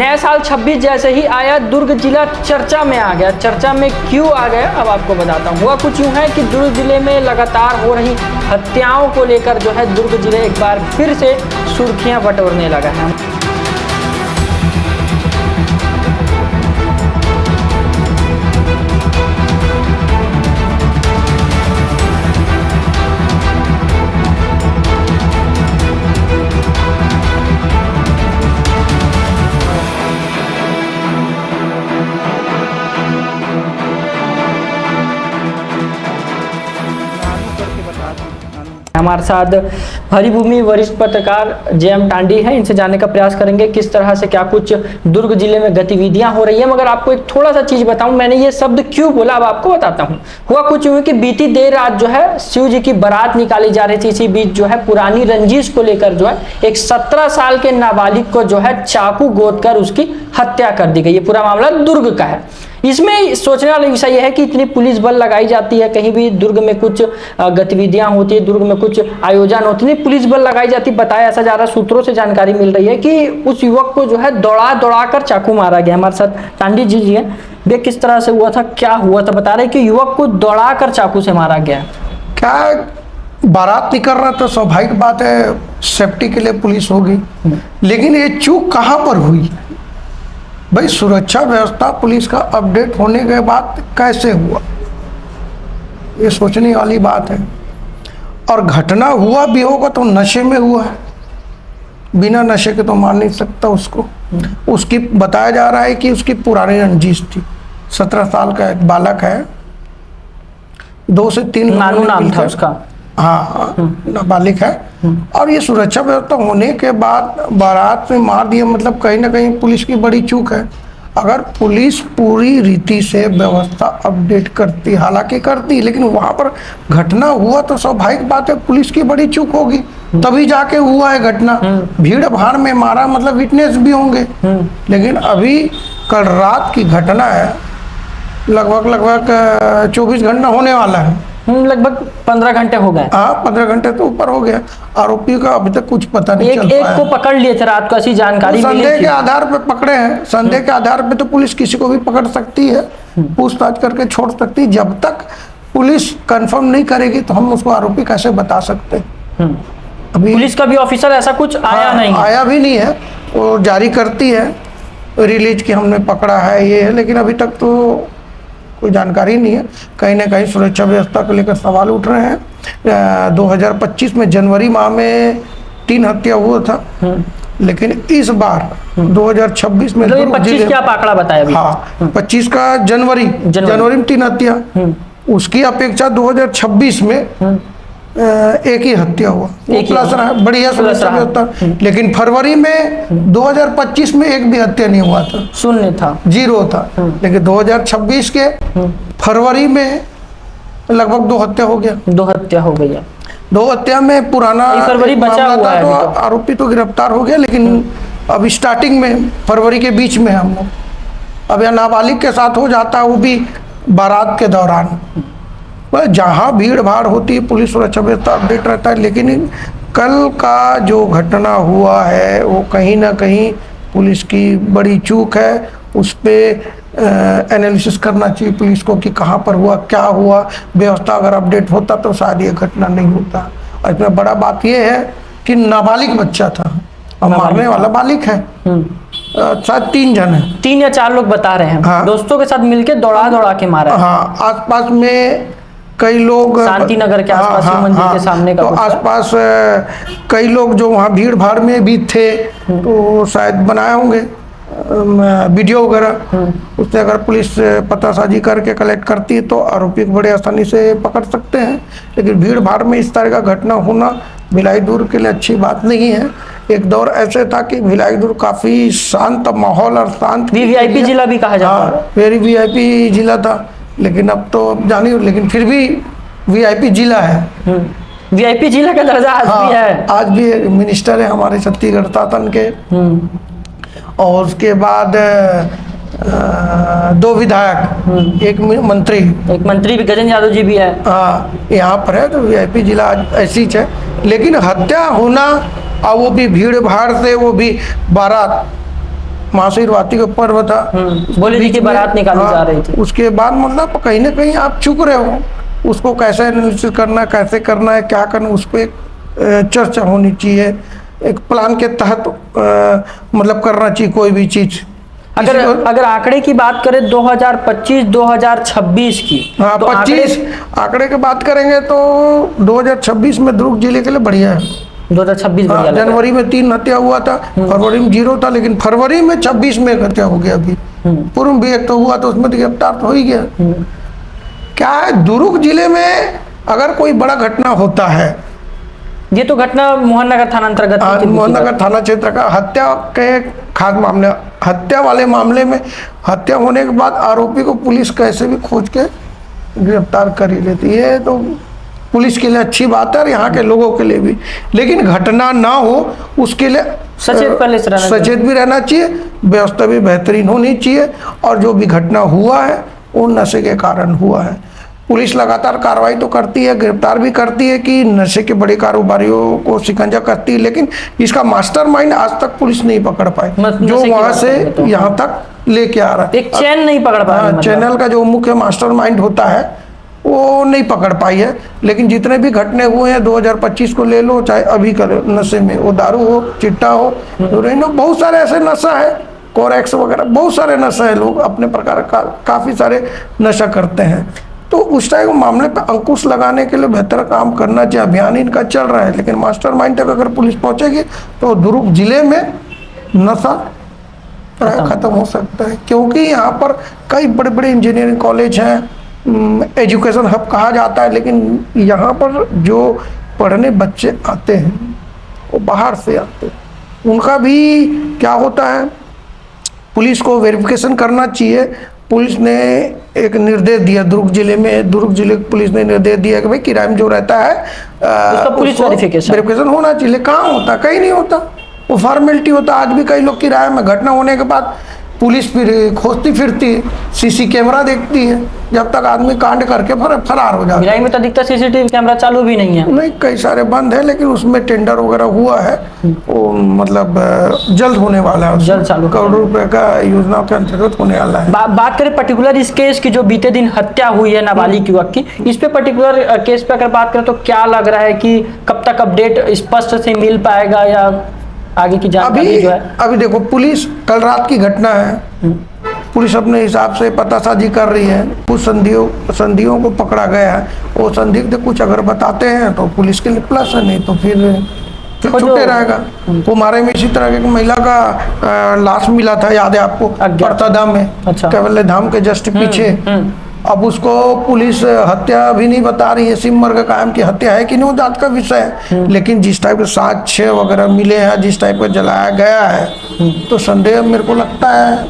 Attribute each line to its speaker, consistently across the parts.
Speaker 1: नया साल 26 जैसे ही आया दुर्ग जिला चर्चा में आ गया। चर्चा में क्यों आ गया अब आपको बताता हूँ। हुआ कुछ यूँ है कि दुर्ग जिले में लगातार हो रही हत्याओं को लेकर जो है दुर्ग जिले एक बार फिर से सुर्खियां बटोरने लगा है। हमारे साथ हरिभूमि वरिष्ठ पत्रकार जे.एम. टांडी हैं, इनसे जानने का प्रयास करेंगे किस तरह से क्या कुछ दुर्ग जिले में गतिविधियां हो रही हैं। मगर आपको एक थोड़ा सा चीज बताऊं, मैंने ये शब्द क्यों बोला अब आपको बताता हूं। हुआ कुछ यूं कि बीती देर रात जो है शिव जी की बारात निकाली जा रही थी। इसी बीच जो है पुरानी रंजिश को लेकर जो है एक 17 साल के नाबालिग को जो है चाकू गोद कर उसकी हत्या कर दी गई। ये पूरा मामला दुर्ग का है। इसमें सोचने वाला विषय यह है कि इतनी पुलिस बल लगाई जाती है, कहीं भी दुर्ग में कुछ गतिविधियां होती है, दुर्ग में कुछ आयोजन होते हैं, पुलिस बल लगाई जाती। बताया ऐसा जा रहा है, सूत्रों से जानकारी मिल रही है कि उस युवक को जो है दौड़ा कर चाकू मारा गया। हमारे साथ टांडी जी है, वे किस तरह से हुआ था, क्या हुआ था, बता रहे कि युवक को दौड़ा कर चाकू से मारा गया।
Speaker 2: क्या बारात निकल रहा तो स्वाभाविक बात है सेफ्टी के लिए पुलिस होगी, लेकिन ये चूक कहाँ पर हुई भाई? सुरक्षा व्यवस्था पुलिस का अपडेट होने के बाद कैसे हुआ, ये सोचने वाली बात है। और घटना हुआ भी होगा तो नशे में हुआ है, बिना नशे के तो मान नहीं सकता उसको। उसकी बताया जा रहा है कि उसकी पुरानी रंजिश थी। 17 साल का एक बालक है, 2 से 3
Speaker 1: नानू नाम था उसका।
Speaker 2: हाँ, नाबालिग है। और ये सुरक्षा व्यवस्था होने के बाद बारात में मार दिया, मतलब कहीं ना कहीं पुलिस की बड़ी चूक है। अगर पुलिस पूरी रीति से व्यवस्था अपडेट करती, हालांकि करती, लेकिन वहां पर घटना हुआ तो स्वाभाविक बात है पुलिस की बड़ी चूक होगी, तभी जाके हुआ है घटना। भीड़ भाड़ में मारा, मतलब विटनेस भी होंगे। लेकिन अभी कल रात की घटना है, लगभग 24 घंटा होने वाला है,
Speaker 1: लगभग 15 घंटे हो गए।
Speaker 2: हाँ, 15 घंटे तो ऊपर हो गया। आरोपी का अभी तक कुछ पता नहीं चल पाया।
Speaker 1: एक को पकड़ लिए थे रात को, ऐसी जानकारी मिली थी।
Speaker 2: संदेह के आधार पे पकड़े हैं। संदेह के आधार पे तो पुलिस किसी को भी पकड़ सकती है, पूछताछ करके छोड़ सकती है। जब तक पुलिस कंफर्म नहीं करेगी तो हम उसको आरोपी कैसे बता सकते हैं। अभी
Speaker 1: पुलिस का भी ऑफिसर ऐसा कुछ आया नहीं,
Speaker 2: आया भी नहीं है। वो जारी करती है रिलीज की हमने पकड़ा है, ये है, लेकिन अभी तक तो कोई जानकारी नहीं है। कहीं ना कहीं सुरक्षा व्यवस्था को लेकर सवाल उठ रहे हैं। 2025 में जनवरी माह में 3 हत्या हुआ था, लेकिन इस बार 2026 में
Speaker 1: 25 क्या आंकड़ा बताया अभी?
Speaker 2: हाँ, 25 का जनवरी में 3 हत्या। उसकी अपेक्षा 2026 में एक ही हत्या हुआ, प्लस रहा, बढ़िया सुरक्षा व्यवस्था। लेकिन फरवरी में 2025 में एक भी हत्या नहीं हुआ था,
Speaker 1: शून्य था,
Speaker 2: 0 था। लेकिन 2026 के फरवरी में लगभग 2 हत्या हो गया।
Speaker 1: 2 हत्या हो गई।
Speaker 2: 2 हत्या में पुराना
Speaker 1: फरवरी बचा हुआ है,
Speaker 2: तो आरोपी तो गिरफ्तार हो गया, लेकिन अभी स्टार्टिंग में फरवरी के बीच में हम लोग, अब यह नाबालिग के साथ हो जाता है, वो भी बारात के दौरान। जहाँ भीड़ भाड़ होती है पुलिस सुरक्षा व्यवस्था अपडेट रहता है, लेकिन कल का जो घटना हुआ है वो कहीं ना कहीं पुलिस की बड़ी चूक है। उस पर एनालिसिस करना चाहिए पुलिस को कि कहाँ पर हुआ, क्या हुआ। व्यवस्था अगर अपडेट होता तो शायद ये घटना नहीं होता। और इसमें बड़ा बात ये है कि नाबालिग बच्चा था और मारने वाला बालिग है। शायद 3 जन है,
Speaker 1: 3 या 4 लोग बता रहे हैं। हाँ। दोस्तों के साथ मिलके दौड़ा के मारा।
Speaker 2: हाँ, आसपास में कई लोग,
Speaker 1: शांति नगर के आसपास, मंदिर के सामने का,
Speaker 2: तो आसपास कई लोग जो वहाँ भीड़ भाड़ में भी थे तो शायद बनाए होंगे वीडियो वगैरह। उससे अगर पुलिस पतासाजी करके कलेक्ट करती है तो आरोपी को बड़े आसानी से पकड़ सकते हैं। लेकिन भीड़ भाड़ में इस तरह का घटना होना भिलाई दुर्ग के लिए अच्छी बात नहीं है। एक दौर ऐसे था कि भिलाई दुर्ग काफी शांत माहौल और शांत
Speaker 1: वीआईपी जिला भी कहा जाता है।
Speaker 2: वेरी वीआईपी जिला था, लेकिन अब तो जानिए, लेकिन फिर भी वीआईपी जिला है।
Speaker 1: वीआईपी जिला का दर्जा आज भी है।
Speaker 2: आज भी मिनिस्टर है हमारे छत्तीसगढ़ शासन के। और उसके बाद 2 विधायक, एक मंत्री भी,
Speaker 1: गजेंद्र यादव जी भी है।
Speaker 2: हाँ, यहाँ पर है। तो वीआईपी जिला ऐसी है। लेकिन हत्या होना, और वो भी भीड़ भाड़ से, वो भी बारात, महाशिवरात्रि का पर्व था।
Speaker 1: बोले जी
Speaker 2: बीच
Speaker 1: कि
Speaker 2: में-
Speaker 1: बारात निकाली जा रही थी।
Speaker 2: उसके बाद मतलब कहीं ना कहीं आप चुप रहे हो, उसको कैसे एनालिसिस करना है, कैसे करना है, क्या करना है, उस पर एक चर्चा होनी चाहिए, एक प्लान के तहत मतलब करना चाहिए कोई भी चीज।
Speaker 1: अगर आंकड़े की बात करें 2025-2026 की,
Speaker 2: हाँ,
Speaker 1: तो
Speaker 2: 25 आंकड़े की बात करेंगे तो 2026 में दुर्ग जिले के लिए बढ़िया है।
Speaker 1: 2026
Speaker 2: हाँ,
Speaker 1: बढ़िया लग रहा है।
Speaker 2: जनवरी में 3 हत्या हुआ था, फरवरी में 0 था, लेकिन फरवरी में 26 में एक हत्या हो गया। अभी पूर्व भी एक तो हुआ तो उसमें तो गिरफ्तार तो हो ही गया। क्या है, दुर्ग जिले में अगर कोई बड़ा घटना होता है,
Speaker 1: ये तो घटना मोहन नगर थाना अंतर्गत हुई थी।
Speaker 2: मोहन नगर थाना क्षेत्र का हत्या के खास मामले, हत्या वाले मामले में हत्या होने के बाद आरोपी को पुलिस कैसे भी खोज के गिरफ्तार कर ही लेती है। तो पुलिस के लिए अच्छी बात है और यहाँ के लोगों के लिए भी, लेकिन घटना ना हो उसके लिए
Speaker 1: सचेत पहले से रहना चाहिए।
Speaker 2: सचेत भी रहना चाहिए, व्यवस्था भी बेहतरीन होनी चाहिए। और जो भी घटना हुआ है वो नशे के कारण हुआ है। पुलिस लगातार कार्रवाई तो करती है, गिरफ्तार भी करती है कि नशे के बड़े कारोबारियों को शिकंजा करती है, लेकिन इसका मास्टरमाइंड आज तक पुलिस नहीं पकड़ पाई, जो
Speaker 1: नशे की
Speaker 2: वहां
Speaker 1: बात
Speaker 2: से
Speaker 1: करेंगे तो।
Speaker 2: यहाँ तक लेके आ रहा है।
Speaker 1: एक चैन नहीं पकड़ पा रही, मतलब।
Speaker 2: चैनल का जो मुख्य मास्टरमाइंड होता है वो नहीं पकड़ पाई है। लेकिन जितने भी घटने हुए हैं 2025 को ले लो, चाहे अभी कर नशे में, वो दारू हो, चिट्टा हो, हेरोइन हो, बहुत सारे ऐसे नशा है, कोरेक्स वगैरह, बहुत सारे नशा है। लोग अपने प्रकार का काफ़ी सारे नशा करते हैं। तो उस टाइप के मामले पर अंकुश लगाने के लिए बेहतर काम करना चाहिए। अभियान इनका चल रहा है, लेकिन मास्टरमाइंड तक अगर पुलिस पहुंचेगी तो दुर्ग जिले में नशा खत्म हो सकता है। क्योंकि यहाँ पर कई बड़े बड़े इंजीनियरिंग कॉलेज हैं, एजुकेशन हब कहा जाता है, लेकिन यहाँ पर जो पढ़ने बच्चे आते हैं वो बाहर से आते हैं। उनका भी क्या होता है, पुलिस को वेरिफिकेशन करना चाहिए। पुलिस ने एक निर्देश दिया दुर्ग जिले में, दुर्ग जिले की पुलिस ने निर्देश दिया कि भाई क्राइम जो रहता है
Speaker 1: उसका पुलिस
Speaker 2: वेरिफिकेशन होना चाहिए। कहाँ होता, कहीं नहीं होता, वो फॉर्मेलिटी होता। आज भी कई लोग किराए में घटना होने के बाद पुलिस फिर खोजती फिरती है, सीसी कैमरा देखती है, जब तक आदमी कांड करके फरार हो जाता है।
Speaker 1: भिलाई में तो अधिकतर सीसीटीवी कैमरा चालू भी नहीं है।
Speaker 2: नहीं, कई सारे बंद है, लेकिन उसमें टेंडर वगैरह हुआ है, वो मतलब जल्द होने वाला है,
Speaker 1: जल्द चालू
Speaker 2: करोड़ों रुपए का योजना के अंतर्गत होने वाला है।
Speaker 1: बात करें पर्टिकुलर इस केस की, जो बीते दिन हत्या हुई है नाबालिग युवक की, इस पे पर्टिकुलर केस पे अगर बात करें तो क्या लग रहा है कि कब तक अपडेट स्पष्ट से मिल पाएगा या आगे की जानकारी जो है?
Speaker 2: अभी देखो, पुलिस कल रात की घटना है, पुलिस अपने हिसाब से पतासाजी कर रही है। कुछ संदियों को पकड़ा गया है, वो संदिग्ध कुछ अगर बताते हैं तो पुलिस के लिए प्लस है, नहीं तो फिर छूटे रहेगा। कुमारे में इसी तरह की महिला का लाश मिला था, याद है आपको, परताधाम में,
Speaker 1: अच्छा।
Speaker 2: कैवल्य धाम के जस्ट पीछे। अब उसको पुलिस हत्या भी नहीं बता रही है, सिमर कायम की हत्या है कि नहीं, वो जांच का विषय है। लेकिन जिस टाइप के साक्ष्य वगैरह मिले हैं, जिस टाइप का जलाया गया है, तो संदेह मेरे को लगता है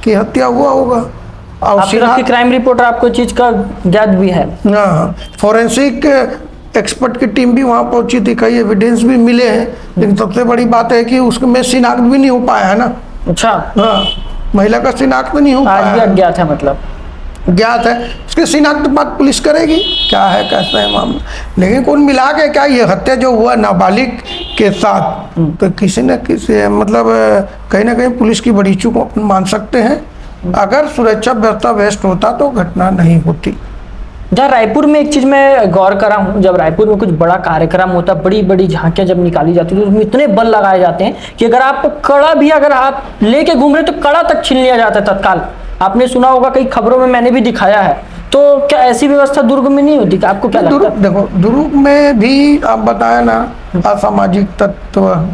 Speaker 2: कि हत्या हुआ होगा। और
Speaker 1: आपकी क्राइम रिपोर्टर आपको चीज का ज्ञात भी है?
Speaker 2: हाँ, फॉरेंसिक एक्सपर्ट की टीम भी वहाँ पहुंची थी, कई एविडेंस भी मिले हैं, लेकिन सबसे बड़ी बात है कि उसमें शिनाख्त भी नहीं हो पाया है ना।
Speaker 1: अच्छा,
Speaker 2: हाँ, महिला का शिनाख्त नहीं हो पाया,
Speaker 1: आज भी अज्ञात है, मतलब
Speaker 2: ज्ञात है। उसके शिनाख्त बात पुलिस करेगी, क्या है कैसा है मामला। लेकिन कुल मिला के क्या, ये हत्या जो हुआ नाबालिग के साथ, तो किसी न किसी मतलब कहीं ना कहीं पुलिस की बड़ी चूक मान सकते हैं। अगर सुरक्षा व्यवस्था बेस्ट होता तो घटना नहीं होती।
Speaker 1: जहाँ रायपुर में एक चीज मैं गौर करा हूँ, जब रायपुर में कुछ बड़ा कार्यक्रम होता, बड़ी बड़ी झांकियां जब निकाली जाती है, तो उसमें इतने बल लगाए जाते हैं कि अगर आप कड़ा भी अगर आप लेके घूम रहे तो कड़ा तक छीन लिया जाता है तत्काल। आपने सुना होगा, कई खबरों में मैंने भी दिखाया है। तो क्या ऐसी व्यवस्था दुर्ग में नहीं होती? आपको क्या लगता है?
Speaker 2: देखो, दुर्ग में भी आप बताया ना, असामाजिक तत्व,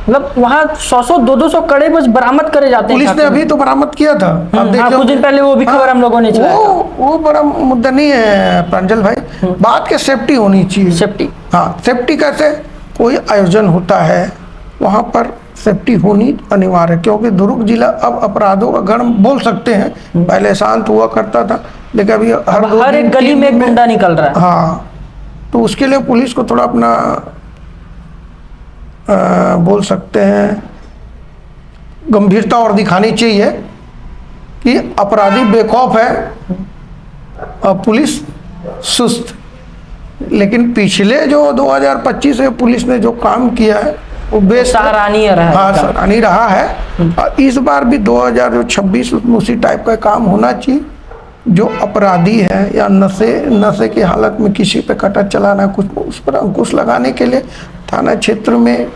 Speaker 1: मतलब वहाँ 100 200 कड़े बस बरामद करे जाते हैं।
Speaker 2: पुलिस ने अभी तो बरामद किया था, आप देखिए,
Speaker 1: कुछ दिन पहले वो भी खबर हम लोगों ने चलाया था।
Speaker 2: वो बड़ा मुद्दा नहीं है प्रांजल भाई, बात के सेफ्टी होनी चाहिए।
Speaker 1: सेफ्टी,
Speaker 2: हाँ, सेफ्टी कैसे, कोई आयोजन होता है वहाँ पर सेफ्टी होनी अनिवार्य है। क्योंकि दुर्ग जिला अब अपराधों का गढ़ बोल सकते हैं, पहले शांत हुआ करता था, लेकिन अभी
Speaker 1: हर एक गली में गुंडा निकल रहा है।
Speaker 2: हाँ, तो उसके लिए पुलिस को थोड़ा अपना बोल सकते हैं गंभीरता और दिखानी चाहिए कि अपराधी बेखौफ है और पुलिस सुस्त। लेकिन पिछले जो 2025 से पुलिस ने जो काम किया है वो बेस्ट
Speaker 1: सराहनीय रहा है।
Speaker 2: हाँ सराहनीय रहा है। और इस बार भी 2026 उसमें उसी टाइप का काम होना चाहिए। जो अपराधी है या नशे की हालत में किसी पे कटर चलाना, कुछ उस पर अंकुश लगाने के लिए थाना क्षेत्र में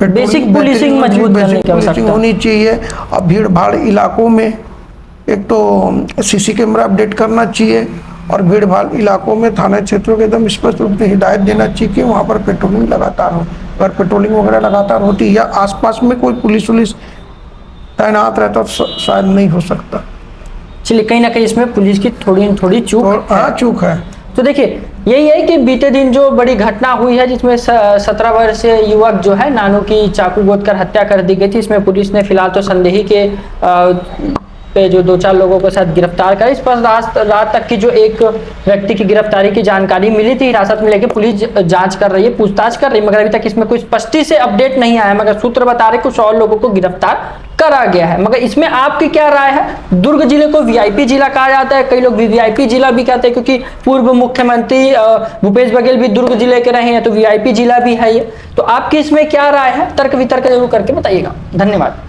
Speaker 1: बेसिक पुलिसिंग मजबूत करने की आवश्यकता
Speaker 2: होनी चाहिए। और भीड़ भाड़ इलाकों में एक तो सीसी कैमरा अपडेट करना चाहिए, और भीड़ भाड़ इलाकों में थाना क्षेत्रों के एकदम स्पष्ट रूप से हिदायत देना चाहिए कि वहाँ पर पेट्रोलिंग लगातार हो। अगर पेट्रोलिंग वगैरह लगातार होती है या आसपास में कोई पुलिस तैनात रहता तो शायद नहीं हो सकता।
Speaker 1: चलिए, कहीं ना कहीं इसमें पुलिस की थोड़ी चूक
Speaker 2: चूक है।
Speaker 1: तो देखिए, यही है कि बीते दिन जो बड़ी घटना हुई है जिसमें 17 वर्षीय युवक जो है नानू की चाकू गोद कर हत्या कर दी गई थी, इसमें पुलिस ने फिलहाल तो संदेही के पे जो 2-4 लोगों को साथ गिरफ्तार कर, इस पर रात तक की जो एक व्यक्ति की गिरफ्तारी की जानकारी मिली थी, हिरासत में लेके पुलिस जांच कर रही है, पूछताछ कर रही है, मगर अभी तक इसमें कोई स्पष्टि से अपडेट नहीं आया। मगर सूत्र बता रहे कुछ और लोगों को गिरफ्तार करा गया है। मगर इसमें आपकी क्या राय है? दुर्ग जिले को वीआईपी जिला कहा जाता है, कई लोग वीवीआईपी जिला भी कहते हैं, क्योंकि पूर्व मुख्यमंत्री भूपेश बघेल भी दुर्ग जिले के रहे हैं, तो वीआईपी जिला भी है ये। तो आपकी इसमें क्या राय है? तर्क वितर्क जरूर करके बताइएगा। धन्यवाद।